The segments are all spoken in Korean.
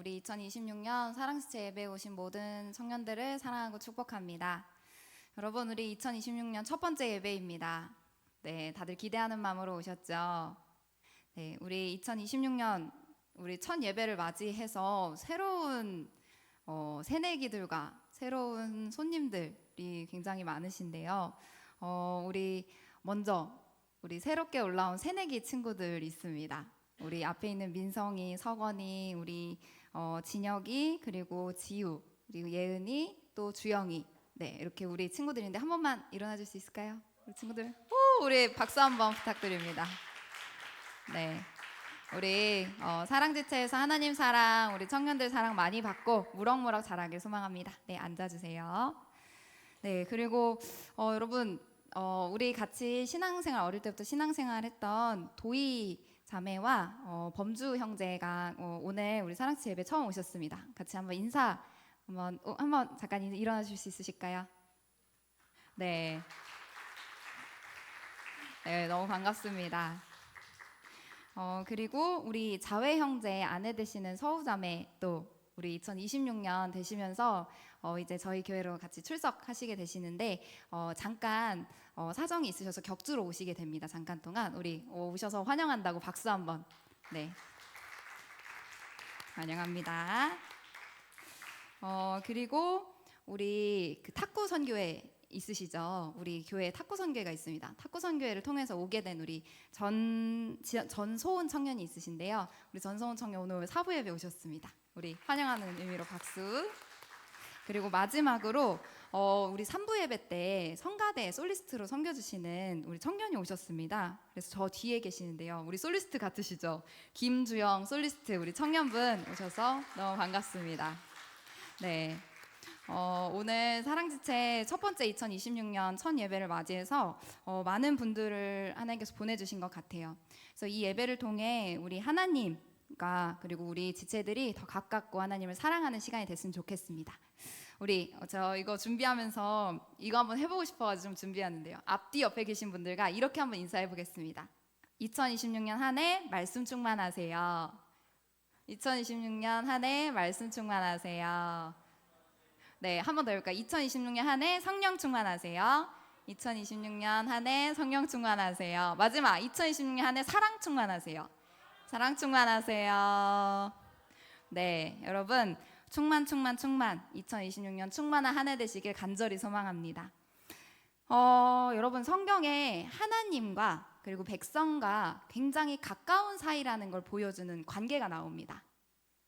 우리 2026년 사랑지체 예배에 오신 모든 청년들을 사랑하고 축복합니다. 여러분, 우리 2026년 첫 번째 예배입니다. 네, 다들 기대하는 마음으로 오셨죠? 네, 우리 2026년 우리 첫 예배를 맞이해서 새로운 새내기들과 새로운 손님들이 굉장히 많으신데요. 우리 먼저 우리 새롭게 올라온 새내기 친구들 있습니다. 우리 앞에 있는 민성이, 석원이, 우리 진혁이, 그리고 지우, 그리고 예은이, 또 주영이. 네, 이렇게 우리 친구들인데 한 번만 일어나 줄 수 있을까요? 우리 친구들. 우리 박수 한번 부탁드립니다. 네. 우리 사랑지체에서 하나님 사랑, 우리 청년들 사랑 많이 받고 무럭무럭 자라길 소망합니다. 네, 앉아주세요. 네, 그리고 여러분, 우리 같이 신앙생활, 어릴 때부터 신앙생활 했던 도희 자매와 범주 형제가 오늘 우리 사랑지체 예배 처음 오셨습니다. 같이 한번 인사 한번 잠깐 일어나 주실 수 있으실까요? 네. 네, 너무 반갑습니다. 그리고 우리 자회 형제 아내 되시는 서우자매 또 우리 2026년 되시면서 이제 저희 교회로 같이 출석하시게 되시는데 잠깐 사정이 있으셔서 격주로 오시게 됩니다. 잠깐 동안 우리 오셔서 환영한다고 박수 한번. 네, 환영합니다. 그리고 우리 그 탁구 선교회 있으시죠? 우리 교회에 탁구 선교회가 있습니다. 탁구 선교회를 통해서 오게 된 우리 전소은 청년이 있으신데요. 우리 전소은 청년 오늘 사부 예배 오셨습니다. 우리 환영하는 의미로 박수. 그리고 마지막으로 우리 3부 예배 때 성가대 솔리스트로 섬겨주시는 우리 청년이 오셨습니다. 그래서 저 뒤에 계시는데요. 우리 솔리스트 같으시죠? 김주영 솔리스트 우리 청년분 오셔서 너무 반갑습니다. 네. 오늘 사랑지체 첫 번째 2026년 첫 예배를 맞이해서 많은 분들을 하나님께서 보내주신 것 같아요. 그래서 이 예배를 통해 우리 하나님과 그리고 우리 지체들이 더 가깝고 하나님을 사랑하는 시간이 됐으면 좋겠습니다. 우리 저 이거 준비하면서 이거 한번 해보고 싶어가지고 좀 준비하는데요. 앞뒤 옆에 계신 분들과 이렇게 한번 인사해 보겠습니다. 2026년 한 해 말씀 충만하세요. 2026년 한 해 말씀 충만하세요. 네, 한 번 더 해볼까요? 2026년 한 해 성령 충만하세요. 2026년 한 해 성령 충만하세요. 마지막 2026년 한 해 사랑 충만하세요. 사랑 충만하세요. 네, 여러분 충만 2026년 충만한 한 해 되시길 간절히 소망합니다. 여러분 성경에 하나님과 그리고 백성과 굉장히 가까운 사이라는 걸 보여주는 관계가 나옵니다.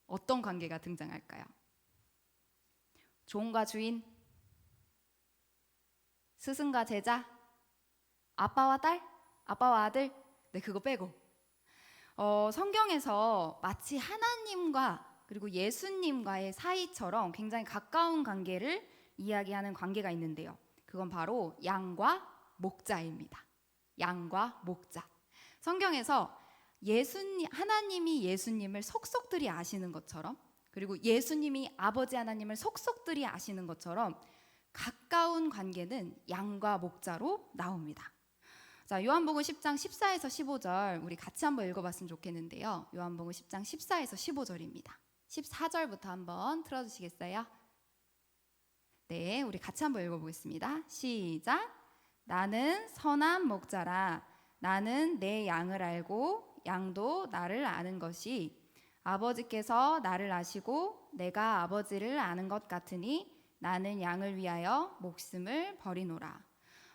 어떤 관계가 등장할까요? 종과 주인, 스승과 제자, 아빠와 딸, 아빠와 아들. 네, 그거 빼고 성경에서 마치 하나님과 그리고 예수님과의 사이처럼 굉장히 가까운 관계를 이야기하는 관계가 있는데요. 그건 바로 양과 목자입니다. 양과 목자. 성경에서 하나님이 예수님을 속속들이 아시는 것처럼, 그리고 예수님이 아버지 하나님을 속속들이 아시는 것처럼 가까운 관계는 양과 목자로 나옵니다. 자, 요한복음 10장 14에서 15절 우리 같이 한번 읽어봤으면 좋겠는데요. 요한복음 10장 14에서 15절입니다. 14절부터 한번 틀어주시겠어요? 네, 우리 같이 한번 읽어보겠습니다. 시작. 나는 선한 목자라. 나는 내 양을 알고 양도 나를 아는 것이 아버지께서 나를 아시고 내가 아버지를 아는 것 같으니 나는 양을 위하여 목숨을 버리노라.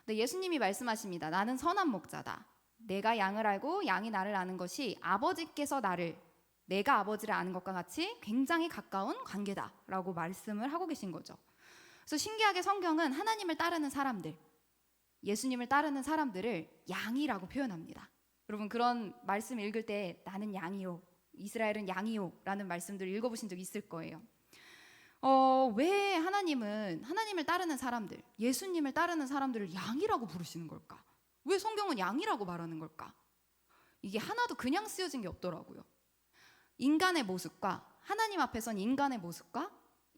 네, 예수님이 말씀하십니다. 나는 선한 목자다. 내가 양을 알고 양이 나를 아는 것이 아버지께서 내가 아버지를 아는 것과 같이 굉장히 가까운 관계다라고 말씀을 하고 계신 거죠. 그래서 신기하게 성경은 하나님을 따르는 사람들, 예수님을 따르는 사람들을 양이라고 표현합니다. 여러분 그런 말씀 읽을 때 나는 양이요, 이스라엘은 양이요 라는 말씀들을 읽어보신 적 있을 거예요. 왜 하나님을 따르는 사람들, 예수님을 따르는 사람들을 양이라고 부르시는 걸까? 왜 성경은 양이라고 말하는 걸까? 이게 하나도 그냥 쓰여진 게 없더라고요. 인간의 모습과 하나님 앞에선 인간의 모습과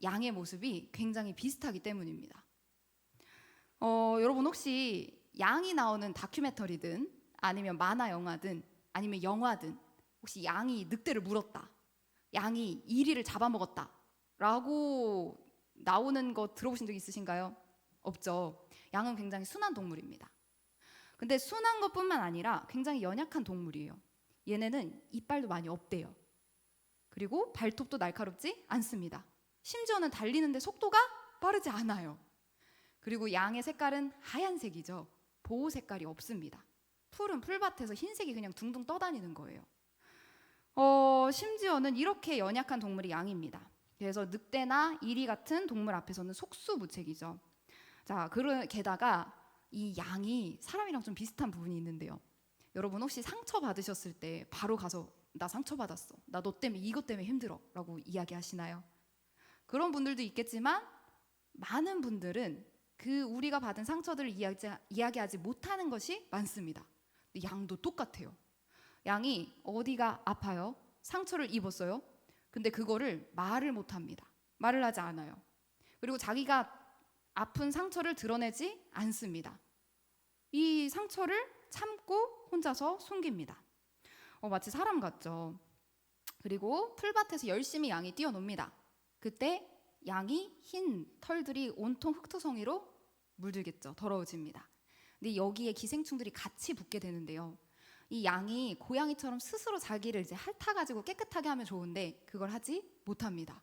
양의 모습이 굉장히 비슷하기 때문입니다. 여러분 혹시 양이 나오는 다큐멘터리든 아니면 만화 영화든 아니면 영화든 혹시 양이 늑대를 물었다, 양이 이리를 잡아먹었다라고 나오는 거 들어보신 적 있으신가요? 없죠. 양은 굉장히 순한 동물입니다. 근데 순한 것뿐만 아니라 굉장히 연약한 동물이에요. 얘네는 이빨도 많이 없대요. 그리고 발톱도 날카롭지 않습니다. 심지어는 달리는데 속도가 빠르지 않아요. 그리고 양의 색깔은 하얀색이죠. 보호 색깔이 없습니다. 푸른 풀밭에서 흰색이 그냥 둥둥 떠다니는 거예요. 심지어는 이렇게 연약한 동물이 양입니다. 그래서 늑대나 이리 같은 동물 앞에서는 속수무책이죠. 자, 게다가 이 양이 사람이랑 좀 비슷한 부분이 있는데요. 여러분 혹시 상처 받으셨을 때 바로 가서 나 상처 받았어, 나 너 때문에 이것 때문에 힘들어 라고 이야기하시나요? 그런 분들도 있겠지만 많은 분들은 그 우리가 받은 상처들을 이야기하지 못하는 것이 많습니다. 근데 양도 똑같아요. 양이 어디가 아파요? 상처를 입었어요? 근데 그거를 말을 못합니다. 말을 하지 않아요. 그리고 자기가 아픈 상처를 드러내지 않습니다. 이 상처를 참고 혼자서 숨깁니다. 마치 사람 같죠. 그리고 풀밭에서 열심히 양이 뛰어놉니다. 그때 양이 흰 털들이 온통 흙투성이로 물들겠죠. 더러워집니다. 근데 여기에 기생충들이 같이 붙게 되는데요. 이 양이 고양이처럼 스스로 자기를 이제 핥아가지고 깨끗하게 하면 좋은데 그걸 하지 못합니다.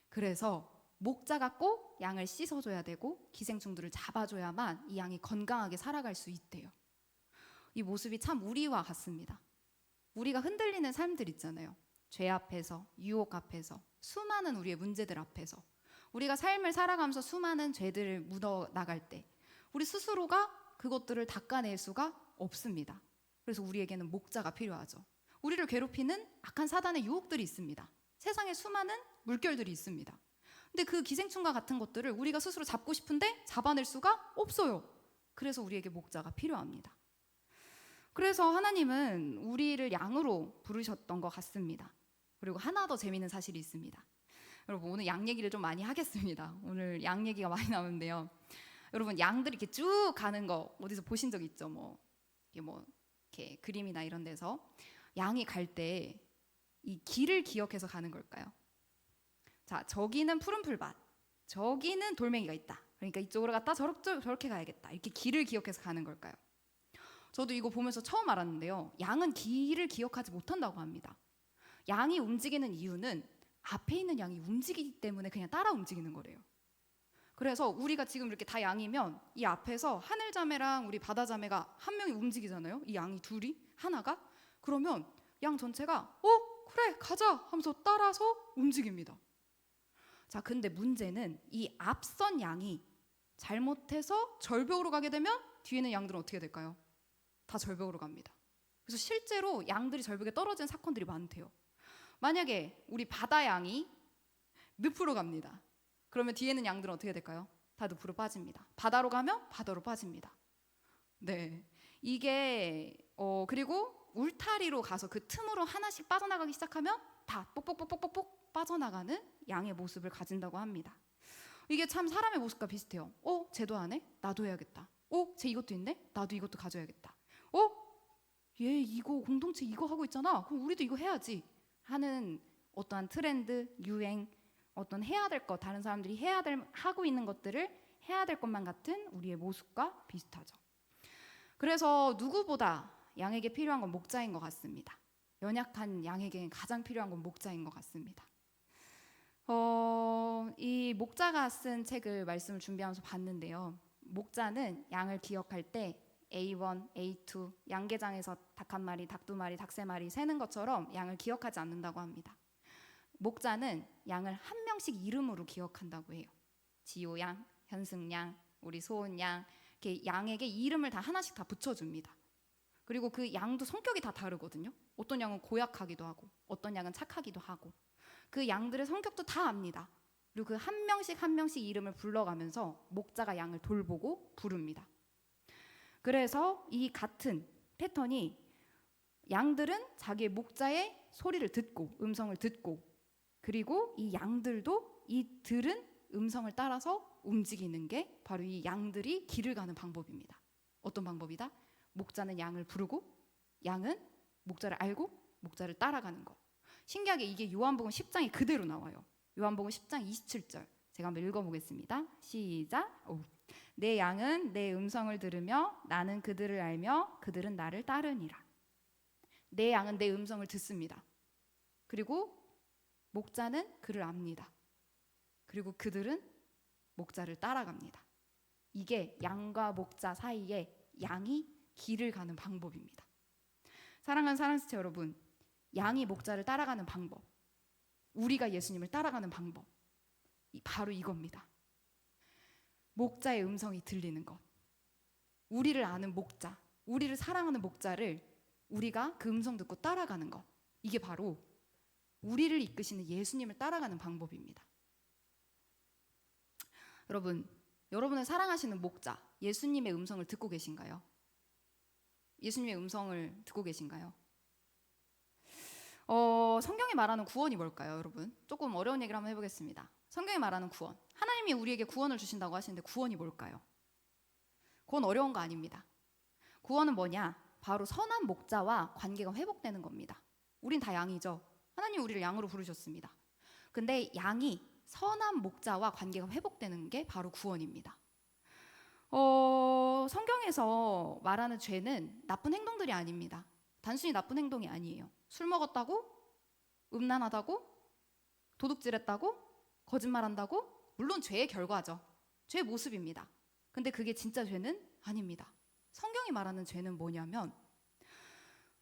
그래서 목자가 꼭 양을 씻어줘야 되고 기생충들을 잡아줘야만 이 양이 건강하게 살아갈 수 있대요. 이 모습이 참 우리와 같습니다. 우리가 흔들리는 삶들 있잖아요. 죄 앞에서, 유혹 앞에서, 수많은 우리의 문제들 앞에서 우리가 삶을 살아가면서 수많은 죄들을 묻어나갈 때 우리 스스로가 그것들을 닦아낼 수가 없습니다. 그래서 우리에게는 목자가 필요하죠. 우리를 괴롭히는 악한 사단의 유혹들이 있습니다. 세상에 수많은 물결들이 있습니다. 근데 그 기생충과 같은 것들을 우리가 스스로 잡고 싶은데 잡아낼 수가 없어요. 그래서 우리에게 목자가 필요합니다. 그래서 하나님은 우리를 양으로 부르셨던 것 같습니다. 그리고 하나 더 재미있는 사실이 있습니다. 여러분 오늘 양 얘기를 좀 많이 하겠습니다. 오늘 양 얘기가 많이 나오는데요. 여러분 양들이 이렇게 쭉 가는 거 어디서 보신 적 있죠? 이렇게 그림이나 이런 데서 양이 갈 때 이 길을 기억해서 가는 걸까요? 자, 저기는 푸른 풀밭, 저기는 돌멩이가 있다. 그러니까 이쪽으로 갔다 저렇게 가야겠다. 이렇게 길을 기억해서 가는 걸까요? 저도 이거 보면서 처음 알았는데요. 양은 길을 기억하지 못한다고 합니다. 양이 움직이는 이유는 앞에 있는 양이 움직이기 때문에 그냥 따라 움직이는 거래요. 그래서 우리가 지금 이렇게 다 양이면 이 앞에서 하늘자매랑 우리 바다자매가 한 명이 움직이잖아요. 이 양이 둘이 하나가 그러면 양 전체가 그래 가자 하면서 따라서 움직입니다. 자, 근데 문제는 이 앞선 양이 잘못해서 절벽으로 가게 되면 뒤에 있는 양들은 어떻게 될까요? 다 절벽으로 갑니다. 그래서 실제로 양들이 절벽에 떨어지는 사건들이 많대요. 만약에 우리 바다 양이 늪으로 갑니다. 그러면 뒤에 있는 양들은 어떻게 될까요? 다 늪으로 빠집니다. 바다로 가면 바다로 빠집니다. 네, 이게 그리고 울타리로 가서 그 틈으로 하나씩 빠져나가기 시작하면 다 뽁뽁뽁뽁뽁 빠져나가는 양의 모습을 가진다고 합니다. 이게 참 사람의 모습과 비슷해요. 쟤도 안 해? 나도 해야겠다. 쟤 이것도 있네? 나도 이것도 가져야겠다. 얘 이거 공동체 이거 하고 있잖아. 그럼 우리도 이거 해야지 하는 어떠한 트렌드, 유행, 어떤 해야 될 것, 다른 사람들이 하고 있는 것들을 해야 될 것만 같은 우리의 모습과 비슷하죠. 그래서 누구보다 양에게 필요한 건 목자인 것 같습니다. 연약한 양에게 가장 필요한 건 목자인 것 같습니다. 이 목자가 쓴 책을 말씀을 준비하면서 봤는데요. 목자는 양을 기억할 때 A1, A2, 양계장에서 닭 한 마리, 닭 두 마리, 닭 세 마리 세는 것처럼 양을 기억하지 않는다고 합니다. 목자는 양을 한 명씩 이름으로 기억한다고 해요. 지호양, 현승양, 우리 소은양, 이렇게 양에게 이름을 다 하나씩 다 붙여줍니다. 그리고 그 양도 성격이 다 다르거든요. 어떤 양은 고약하기도 하고 어떤 양은 착하기도 하고 그 양들의 성격도 다 압니다. 그리고 그 한 명씩 한 명씩 이름을 불러가면서 목자가 양을 돌보고 부릅니다. 그래서 이 같은 패턴이 양들은 자기의 목자의 소리를 듣고 음성을 듣고 그리고 이 양들도 이 들은 음성을 따라서 움직이는 게 바로 이 양들이 길을 가는 방법입니다. 어떤 방법이다? 목자는 양을 부르고 양은 목자를 알고 목자를 따라가는 거. 신기하게 이게 요한복음 10장에 그대로 나와요. 요한복음 10장 27절. 제가 한번 읽어보겠습니다. 시작. 내 양은 내 음성을 들으며 나는 그들을 알며 그들은 나를 따르니라. 내 양은 내 음성을 듣습니다. 그리고 목자는 그를 압니다. 그리고 그들은 목자를 따라갑니다. 이게 양과 목자 사이에 양이 길을 가는 방법입니다. 사랑하는 사랑스체 여러분, 양이 목자를 따라가는 방법, 우리가 예수님을 따라가는 방법, 바로 이겁니다. 목자의 음성이 들리는 것, 우리를 아는 목자, 우리를 사랑하는 목자를 우리가 그 음성 듣고 따라가는 것, 이게 바로 우리를 이끄시는 예수님을 따라가는 방법입니다. 여러분, 여러분을 사랑하시는 목자, 예수님의 음성을 듣고 계신가요? 예수님의 음성을 듣고 계신가요? 성경이 말하는 구원이 뭘까요, 여러분? 조금 어려운 얘기를 한번 해보겠습니다. 성경이 말하는 구원, 하나님이 우리에게 구원을 주신다고 하시는데 구원이 뭘까요? 그건 어려운 거 아닙니다. 구원은 뭐냐? 바로 선한 목자와 관계가 회복되는 겁니다. 우린 다 양이죠. 하나님 우리를 양으로 부르셨습니다. 근데 양이 선한 목자와 관계가 회복되는 게 바로 구원입니다. 성경에서 말하는 죄는 나쁜 행동들이 아닙니다. 단순히 나쁜 행동이 아니에요. 술 먹었다고? 음란하다고? 도둑질했다고? 거짓말한다고? 물론 죄의 결과죠. 죄의 모습입니다. 근데 그게 진짜 죄는 아닙니다. 성경이 말하는 죄는 뭐냐면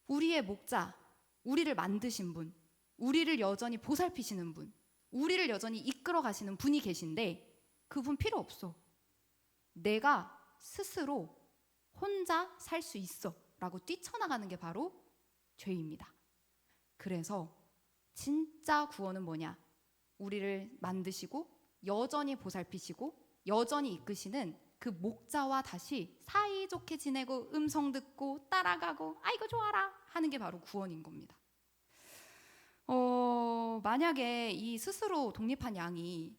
우리의 목자, 우리를 만드신 분, 우리를 여전히 보살피시는 분, 우리를 여전히 이끌어 가시는 분이 계신데 그분 필요 없어. 내가 스스로 혼자 살 수 있어 라고 뛰쳐나가는 게 바로 죄입니다. 그래서 진짜 구원은 뭐냐? 우리를 만드시고 여전히 보살피시고 여전히 이끄시는 그 목자와 다시 사이좋게 지내고 음성 듣고 따라가고 아이고 좋아라 하는 게 바로 구원인 겁니다. 만약에 이 스스로 독립한 양이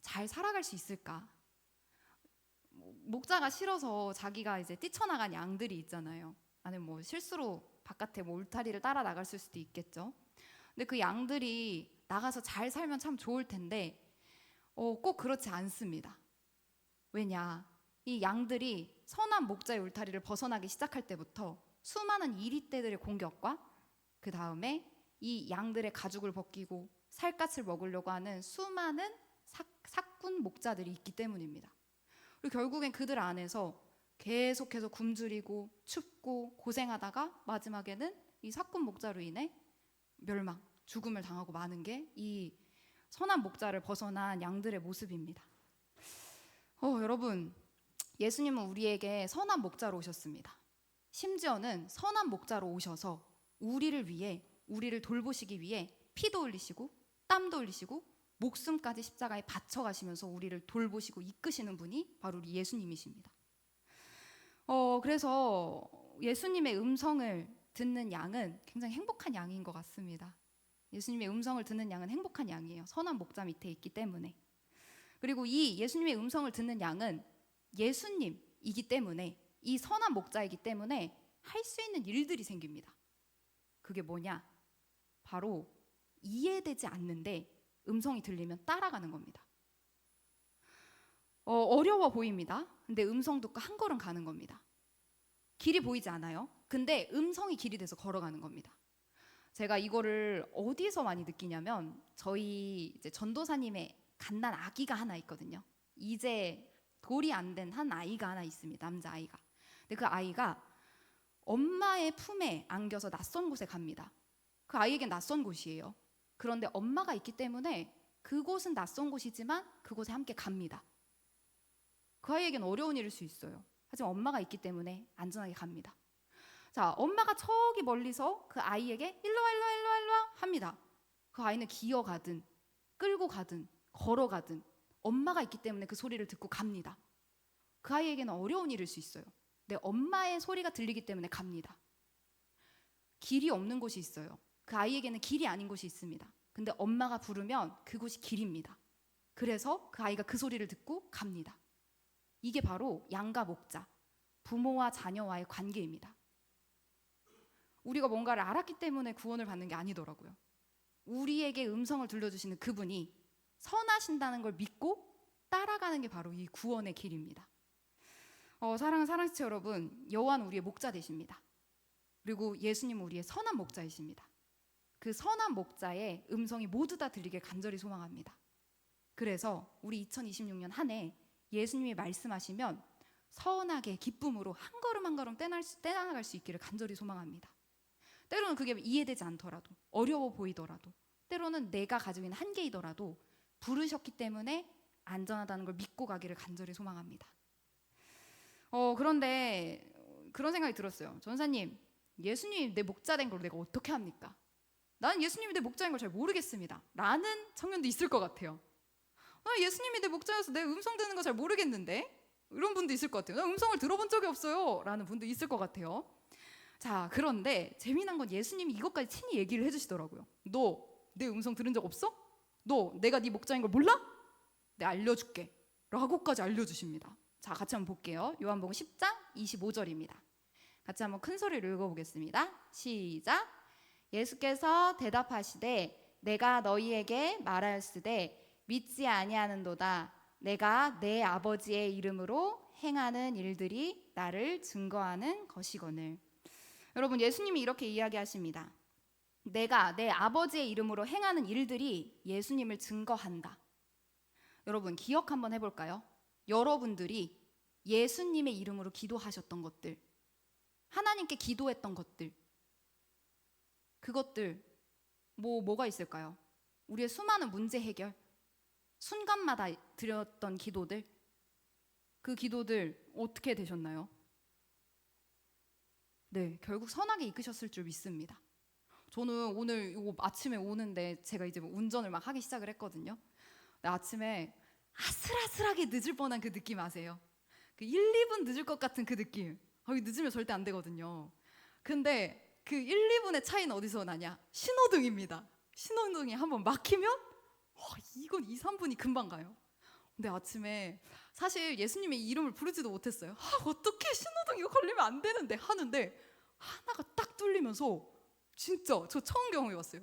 잘 살아갈 수 있을까? 목자가 싫어서 자기가 이제 뛰쳐나간 양들이 있잖아요. 아니면 뭐 실수로 바깥에 뭐 울타리를 따라 나갔을 수도 있겠죠. 근데 그 양들이 나가서 잘 살면 참 좋을 텐데 꼭 그렇지 않습니다. 왜냐? 이 양들이 선한 목자의 울타리를 벗어나기 시작할 때부터 수많은 이리떼들의 공격과 그 다음에 이 양들의 가죽을 벗기고 살갗을 먹으려고 하는 수많은 사꾼 목자들이 있기 때문입니다. 그리고 결국엔 그들 안에서 계속해서 굶주리고 춥고 고생하다가 마지막에는 이 사꾼 목자로 인해 멸망, 죽음을 당하고 마는 게 이 선한 목자를 벗어난 양들의 모습입니다. 여러분, 예수님은 우리에게 선한 목자로 오셨습니다. 심지어는 선한 목자로 오셔서 우리를 위해, 우리를 돌보시기 위해 피도 흘리시고 땀도 흘리시고 목숨까지 십자가에 바쳐 가시면서 우리를 돌보시고 이끄시는 분이 바로 우리 예수님이십니다. 그래서 예수님의 음성을 듣는 양은 굉장히 행복한 양인 것 같습니다. 예수님의 음성을 듣는 양은 행복한 양이에요. 선한 목자 밑에 있기 때문에. 그리고 이 예수님의 음성을 듣는 양은 예수님이기 때문에, 이 선한 목자이기 때문에 할 수 있는 일들이 생깁니다. 그게 뭐냐? 바로 이해되지 않는데 음성이 들리면 따라가는 겁니다. 어려워 보입니다. 근데 음성 듣고 한 걸음 가는 겁니다. 길이 보이지 않아요. 근데 음성이 길이 돼서 걸어가는 겁니다. 제가 이거를 어디서 많이 느끼냐면 저희 이제 전도사님의 갓난 아기가 하나 있거든요. 이제 돌이 안 된 한 아이가 하나 있습니다. 남자아이가. 근데 그 아이가 엄마의 품에 안겨서 낯선 곳에 갑니다. 그 아이에겐 낯선 곳이에요. 그런데 엄마가 있기 때문에 그곳은 낯선 곳이지만 그곳에 함께 갑니다. 그 아이에겐 어려운 일일 수 있어요. 하지만 엄마가 있기 때문에 안전하게 갑니다. 자, 엄마가 저기 멀리서 그 아이에게 일로 와, 일로 와, 일로 와, 일로 와 합니다. 그 아이는 기어가든 끌고 가든 걸어가든 엄마가 있기 때문에 그 소리를 듣고 갑니다. 그 아이에게는 어려운 일일 수 있어요. 내 엄마의 소리가 들리기 때문에 갑니다. 길이 없는 곳이 있어요. 그 아이에게는 길이 아닌 곳이 있습니다. 근데 엄마가 부르면 그곳이 길입니다. 그래서 그 아이가 그 소리를 듣고 갑니다. 이게 바로 양과 목자, 부모와 자녀와의 관계입니다. 우리가 뭔가를 알았기 때문에 구원을 받는 게 아니더라고요. 우리에게 음성을 들려주시는 그분이 선하신다는 걸 믿고 따라가는 게 바로 이 구원의 길입니다. 사랑하는 사랑지체 여러분, 여호와는 우리의 목자 되십니다. 그리고 예수님은 우리의 선한 목자이십니다. 그 선한 목자의 음성이 모두 다 들리길 간절히 소망합니다. 그래서 우리 2026년 한 해 예수님이 말씀하시면 선하게 기쁨으로 한 걸음 한 걸음 떼나갈 수 있기를 간절히 소망합니다. 때로는 그게 이해되지 않더라도, 어려워 보이더라도, 때로는 내가 가지고 있는 한계이더라도 부르셨기 때문에 안전하다는 걸 믿고 가기를 간절히 소망합니다. 그런데 그런 생각이 들었어요. 전사님, 예수님이 내 목자 된 걸 내가 어떻게 합니까? 나는 예수님이 내 목자인 걸 잘 모르겠습니다 라는 청년도 있을 것 같아요. 예수님이 내 목자여서 내 음성 듣는 거 잘 모르겠는데? 이런 분도 있을 것 같아요. 나 음성을 들어본 적이 없어요 라는 분도 있을 것 같아요. 자, 그런데 재미난 건 예수님이 이것까지 친히 얘기를 해주시더라고요. 너 내 음성 들은 적 없어? 너 내가 네 목자인 걸 몰라? 내가 알려줄게 라고까지 알려주십니다. 자, 같이 한번 볼게요. 요한복음 10장 25절입니다. 같이 한번 큰 소리로 읽어보겠습니다. 시작. 예수께서 대답하시되 내가 너희에게 말하였으되 믿지 아니하는도다. 내가 내 아버지의 이름으로 행하는 일들이 나를 증거하는 것이거늘. 여러분, 예수님이 이렇게 이야기하십니다. 내가 내 아버지의 이름으로 행하는 일들이 예수님을 증거한다. 여러분, 기억 한번 해볼까요? 여러분들이 예수님의 이름으로 기도하셨던 것들, 하나님께 기도했던 것들, 그것들 뭐가 있을까요? 우리의 수많은 문제 해결, 순간마다 드렸던 기도들, 그 기도들 어떻게 되셨나요? 네, 결국 선하게 이끄셨을 줄 믿습니다. 저는 오늘 이거 아침에 오는데 제가 이제 운전을 막 하기 시작을 했거든요. 근데 아침에 아슬아슬하게 늦을 뻔한 그 느낌 아세요? 그 1, 2분 늦을 것 같은 그 느낌. 늦으면 절대 안 되거든요. 근데 그 1, 2분의 차이는 어디서 나냐? 신호등입니다. 신호등이 한번 막히면 이건 2, 3분이 금방 가요. 근데 아침에 사실 예수님의 이름을 부르지도 못했어요. 어떻게 신호등 이거 걸리면 안 되는데 하는데 하나가 딱 뚫리면서 진짜 저 처음 경험해봤어요.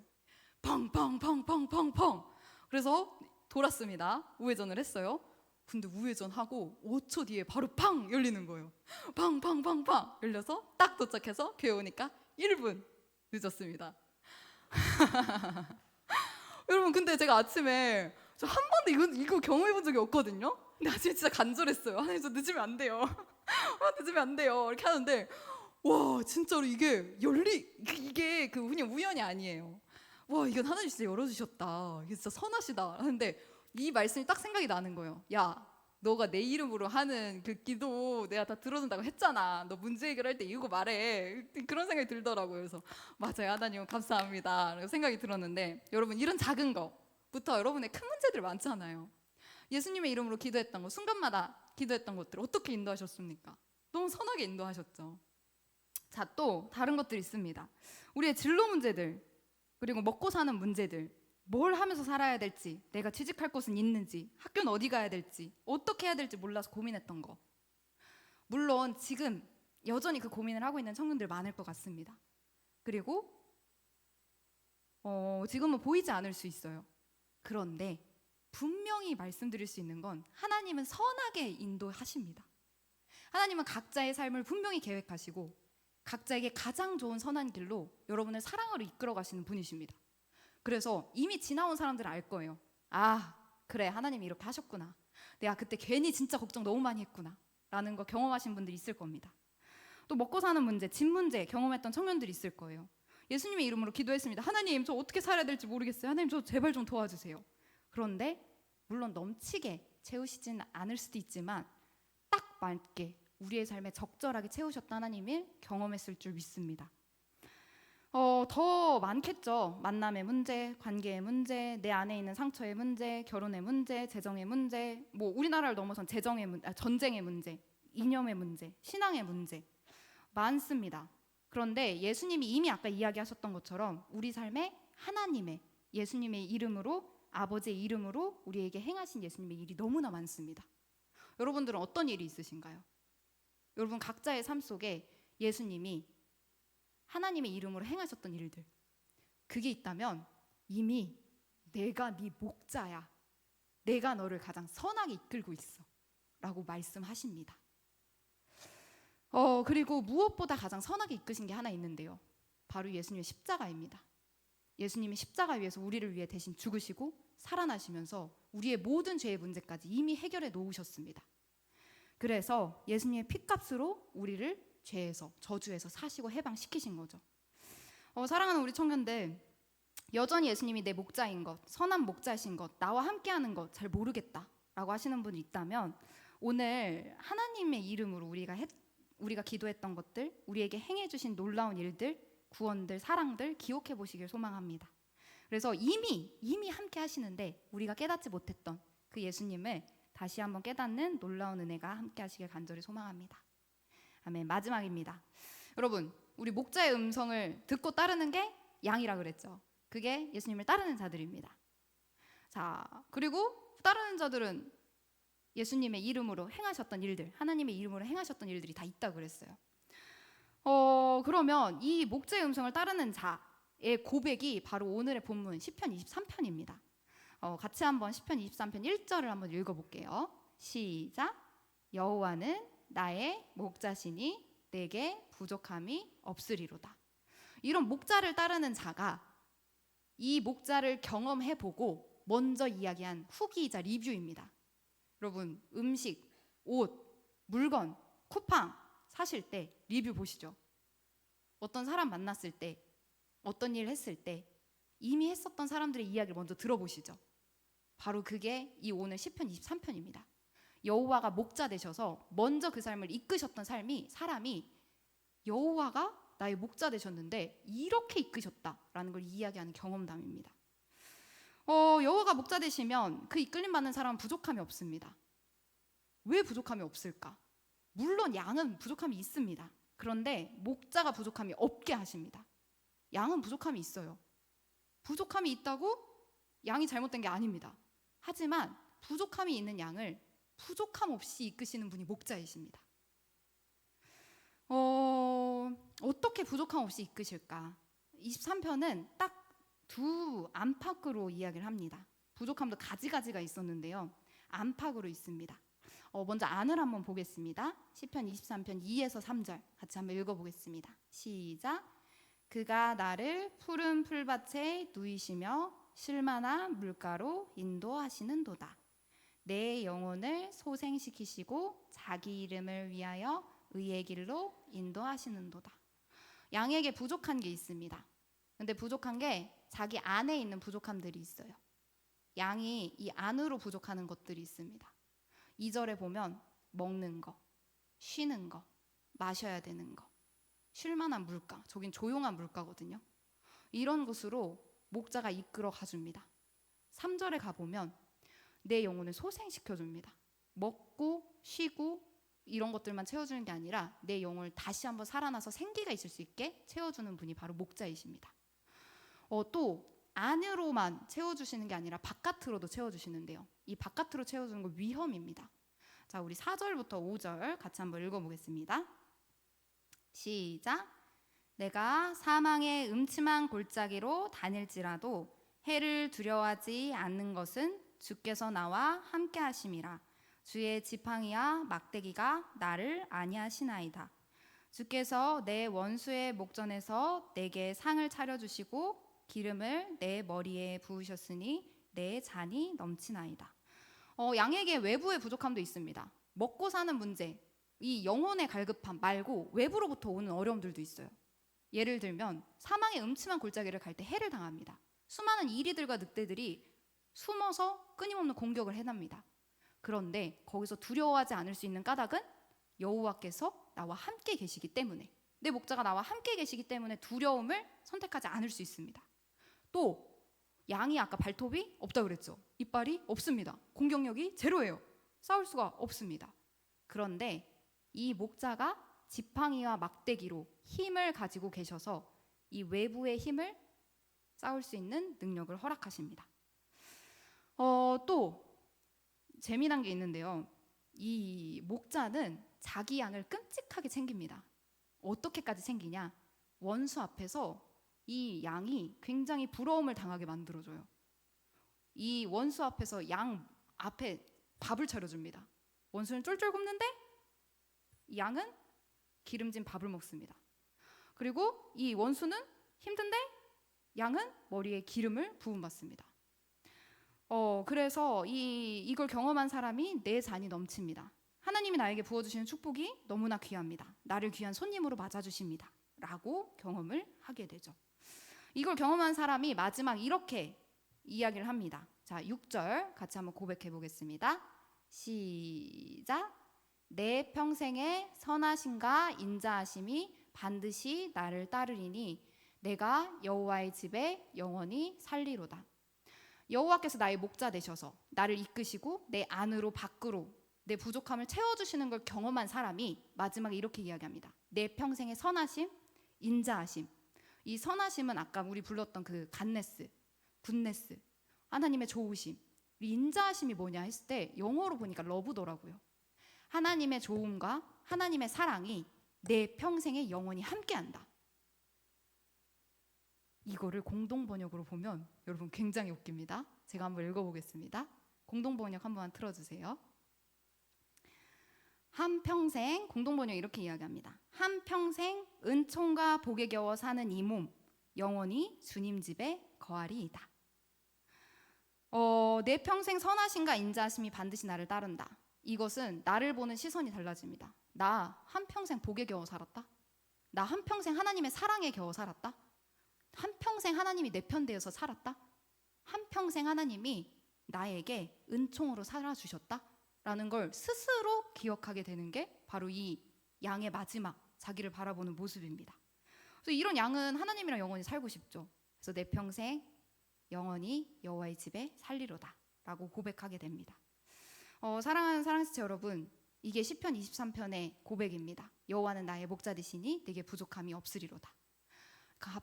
팡팡팡팡팡팡. 그래서 돌았습니다. 우회전을 했어요. 근데 우회전하고 5초 뒤에 바로 팡 열리는 거예요. 팡팡팡팡 열려서 딱 도착해서 교회 오니까 1분 늦었습니다. 여러분, 근데 제가 아침에 저 한 번도 이거 경험해 본 적이 없거든요. 근데 아침에 진짜 간절했어요. 하나님, 저 늦으면 안 돼요. 늦으면 안 돼요. 이렇게 하는데 와, 진짜로 이게 이게 그냥 우연이 아니에요. 와, 이건 하나님 진짜 열어주셨다. 이게 진짜 선하시다 하는데 이 말씀이 딱 생각이 나는 거예요. 야, 너가 내 이름으로 하는 그 기도 내가 다 들어준다고 했잖아. 너 문제 해결할 때 이거 말해. 그런 생각이 들더라고요. 그래서 맞아요, 하나님 감사합니다 생각이 들었는데, 여러분, 이런 작은 거부터 여러분의 큰 문제들 많잖아요. 예수님의 이름으로 기도했던 거, 순간마다 기도했던 것들 어떻게 인도하셨습니까? 너무 선하게 인도하셨죠. 자, 또 다른 것들이 있습니다. 우리의 진로 문제들, 그리고 먹고 사는 문제들, 뭘 하면서 살아야 될지, 내가 취직할 곳은 있는지, 학교는 어디 가야 될지, 어떻게 해야 될지 몰라서 고민했던 거. 물론 지금 여전히 그 고민을 하고 있는 청년들 많을 것 같습니다. 그리고 지금은 보이지 않을 수 있어요. 그런데 분명히 말씀드릴 수 있는 건 하나님은 선하게 인도하십니다. 하나님은 각자의 삶을 분명히 계획하시고 각자에게 가장 좋은 선한 길로 여러분을 사랑으로 이끌어 가시는 분이십니다. 그래서 이미 지나온 사람들은 알 거예요. 아, 그래, 하나님이 이렇게 하셨구나. 내가 그때 괜히 진짜 걱정 너무 많이 했구나 라는 거 경험하신 분들이 있을 겁니다. 또 먹고 사는 문제, 집 문제 경험했던 청년들이 있을 거예요. 예수님의 이름으로 기도했습니다. 하나님, 저 어떻게 살아야 될지 모르겠어요. 하나님, 저 제발 좀 도와주세요. 그런데 물론 넘치게 채우시진 않을 수도 있지만 딱 맞게 우리의 삶에 적절하게 채우셨던 하나님을 경험했을 줄 믿습니다. 더 많겠죠. 만남의 문제, 관계의 문제, 내 안에 있는 상처의 문제, 결혼의 문제, 재정의 문제, 우리나라를 넘어선 전쟁의 문제, 이념의 문제, 신앙의 문제 많습니다. 그런데 예수님이 이미 아까 이야기하셨던 것처럼 우리 삶에 하나님의, 예수님의 이름으로, 아버지의 이름으로 우리에게 행하신 예수님의 일이 너무나 많습니다. 여러분들은 어떤 일이 있으신가요? 여러분 각자의 삶 속에 예수님이 하나님의 이름으로 행하셨던 일들, 그게 있다면 이미 내가 네 목자야. 내가 너를 가장 선하게 이끌고 있어. 라고 말씀하십니다. 그리고 무엇보다 가장 선하게 이끄신 게 하나 있는데요. 바로 예수님의 십자가입니다. 예수님이 십자가 위에서 우리를 위해 대신 죽으시고 살아나시면서 우리의 모든 죄의 문제까지 이미 해결해 놓으셨습니다. 그래서 예수님의 피값으로 우리를 죄에서, 저주에서 사시고 해방시키신 거죠. 사랑하는 우리 청년들, 여전히 예수님이 내 목자인 것, 선한 목자이신 것, 나와 함께하는 것 잘 모르겠다 라고 하시는 분이 있다면, 오늘 하나님의 이름으로 우리가 기도했던 것들, 우리에게 행해주신 놀라운 일들, 구원들, 사랑들 기억해 보시길 소망합니다. 그래서 이미 함께 하시는데 우리가 깨닫지 못했던 그 예수님을 다시 한번 깨닫는 놀라운 은혜가 함께 하시길 간절히 소망합니다. 아멘. 마지막입니다. 여러분, 우리 목자의 음성을 듣고 따르는 게 양이라 그랬죠. 그게 예수님을 따르는 자들입니다. 자, 그리고 따르는 자들은 예수님의 이름으로 행하셨던 일들, 하나님의 이름으로 행하셨던 일들이 다 있다고 그랬어요. 그러면 이 목자의 음성을 따르는 자의 고백이 바로 오늘의 본문 시편 23편입니다. 같이 한번 시편 23편 1절을 한번 읽어볼게요. 시작. 여호와는 나의 목자시니 내게 부족함이 없으리로다. 이런 목자를 따르는 자가 이 목자를 경험해보고 먼저 이야기한 후기이자 리뷰입니다. 여러분, 음식, 옷, 물건, 쿠팡 사실 때 리뷰 보시죠. 어떤 사람 만났을 때, 어떤 일 했을 때 이미 했었던 사람들의 이야기를 먼저 들어보시죠. 바로 그게 이 오늘 시편 23편입니다. 여호와가 목자 되셔서 먼저 그 삶을 이끄셨던 사람이 여호와가 나의 목자 되셨는데 이렇게 이끄셨다라는 걸 이야기하는 경험담입니다. 여호와가 목자 되시면 그 이끌림 받는 사람은 부족함이 없습니다. 왜 부족함이 없을까? 물론 양은 부족함이 있습니다. 그런데 목자가 부족함이 없게 하십니다. 양은 부족함이 있어요. 부족함이 있다고 양이 잘못된 게 아닙니다. 하지만 부족함이 있는 양을 부족함 없이 이끄시는 분이 목자이십니다. 어떻게 부족함 없이 이끄실까? 23편은 딱 두 안팎으로 이야기를 합니다. 부족함도 가지가 있었는데요. 안팎으로 있습니다. 먼저 안을 한번 보겠습니다. 시편 23편 2에서 3절 같이 한번 읽어보겠습니다. 시작. 그가 나를 푸른 풀밭에 누이시며 쉴만한 물가로 인도하시는도다. 내 영혼을 소생시키시고 자기 이름을 위하여 의의 길로 인도하시는도다. 양에게 부족한 게 있습니다. 근데 부족한 게 자기 안에 있는 부족함들이 있어요. 양이 이 안으로 부족하는 것들이 있습니다. 2절에 보면 먹는 거, 쉬는 거, 마셔야 되는 거, 쉴만한 물가, 저긴 조용한 물가거든요. 이런 곳으로 목자가 이끌어 가줍니다. 3절에 가보면 내 영혼을 소생시켜줍니다. 먹고 쉬고 이런 것들만 채워주는 게 아니라 내 영혼을 다시 한번 살아나서 생기가 있을 수 있게 채워주는 분이 바로 목자이십니다. 또 안으로만 채워주시는 게 아니라 바깥으로도 채워주시는데요. 이 바깥으로 채워주는 건 위험입니다. 자, 우리 4절부터 5절 같이 한번 읽어보겠습니다. 시작. 내가 사망의 음침한 골짜기로 다닐지라도 해를 두려워하지 않는 것은 주께서 나와 함께 하심이라. 주의 지팡이와 막대기가 나를 안위하시나이다. 주께서 내 원수의 목전에서 내게 상을 차려주시고 기름을 내 머리에 부으셨으니 내 잔이 넘치나이다. 양에게 외부의 부족함도 있습니다. 먹고 사는 문제, 이 영혼의 갈급함 말고 외부로부터 오는 어려움들도 있어요. 예를 들면 사망의 음침한 골짜기를 갈 때 해를 당합니다. 수많은 이리들과 늑대들이 숨어서 끊임없는 공격을 해납니다. 그런데 거기서 두려워하지 않을 수 있는 까닭은 여호와께서 나와 함께 계시기 때문에, 내 목자가 나와 함께 계시기 때문에 두려움을 선택하지 않을 수 있습니다. 또 양이 아까 발톱이 없다고 그랬죠. 이빨이 없습니다. 공격력이 제로예요. 싸울 수가 없습니다. 그런데 이 목자가 지팡이와 막대기로 힘을 가지고 계셔서 이 외부의 힘을 싸울 수 있는 능력을 허락하십니다. 또 재미난 게 있는데요. 이 목자는 자기 양을 끔찍하게 챙깁니다. 어떻게까지 챙기냐? 원수 앞에서 이 양이 굉장히 부러움을 당하게 만들어줘요. 이 원수 앞에서 양 앞에 밥을 차려줍니다. 원수는 쫄쫄 굶는데 이 양은 기름진 밥을 먹습니다. 그리고 이 원수는 힘든데 양은 머리에 기름을 부음받습니다. 그래서 이걸 경험한 사람이 내 잔이 넘칩니다. 하나님이 나에게 부어주시는 축복이 너무나 귀합니다. 나를 귀한 손님으로 맞아주십니다. 라고 경험을 하게 되죠. 이걸 경험한 사람이 마지막 이렇게 이야기를 합니다. 자, 6절 같이 한번 고백해 보겠습니다. 시작. 내 평생의 선하심과 인자하심이 반드시 나를 따르리니 내가 여호와의 집에 영원히 살리로다. 여호와께서 나의 목자 되셔서 나를 이끄시고 내 안으로 밖으로 내 부족함을 채워주시는 걸 경험한 사람이 마지막에 이렇게 이야기합니다. 내 평생의 선하심, 인자하심. 이 선하심은 아까 우리 불렀던 그 갓네스, 굿네스, 하나님의 좋으심. 이 인자하심이 뭐냐 했을 때 영어로 보니까 러브더라고요. 하나님의 좋음과 하나님의 사랑이 내 평생에 영원히 함께한다. 이거를 공동번역으로 보면 여러분 굉장히 웃깁니다. 제가 한번 읽어보겠습니다. 공동번역 한번 틀어주세요. 한평생, 공동번역 이렇게 이야기합니다. 한평생 은총과 복에 겨워 사는 이 몸 영원히 주님 집에 거하리이다. 내 평생 선하심과 인자하심이 반드시 나를 따른다. 이것은 나를 보는 시선이 달라집니다. 나 한평생 복에 겨워 살았다. 나 한평생 하나님의 사랑에 겨워 살았다. 한평생 하나님이 내 편 되어서 살았다. 한평생 하나님이 나에게 은총으로 살아주셨다. 라는 걸 스스로 기억하게 되는 게 바로 이 양의 마지막 자기를 바라보는 모습입니다. 그래서 이런 양은 하나님이랑 영원히 살고 싶죠. 그래서 내 평생 영원히 여호와의 집에 살리로다 라고 고백하게 됩니다. 사랑하는 사랑스체 여러분, 이게 시편 23편의 고백입니다. 여호와는 나의 목자 되시니 내게 부족함이 없으리로다.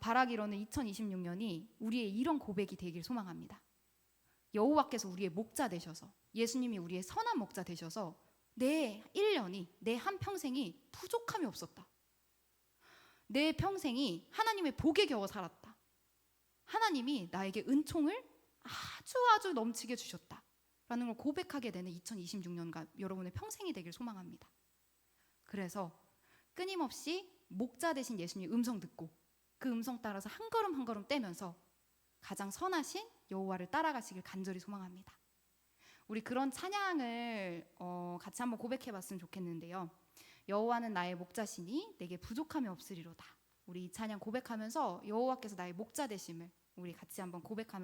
바라기로는 2026년이 우리의 이런 고백이 되길 소망합니다. 여호와께서 우리의 목자 되셔서, 예수님이 우리의 선한 목자 되셔서 내 1년이, 내 한평생이 부족함이 없었다. 내 평생이 하나님의 복에 겨워 살았다. 하나님이 나에게 은총을 아주 넘치게 주셨다 라는 걸 고백하게 되는 2026년과 여러분의 평생이 되길 소망합니다. 그래서 끊임없이 목자 되신 예수님 음성 듣고 그 음성 따라서 한 걸음 한 걸음 떼면서 가장 선하신 여호와를 따라가시길 간절히 소망합니다. 우리 그런 찬양을 같이 한번 고백해 봤으면 좋겠는데요. 여호와는 나의 목자시니 내게 부족함이 없으리로다. 우리 이 찬양 고백하면서 여호와께서 나의 목자 되심을 우리 같이 한번 고백하면서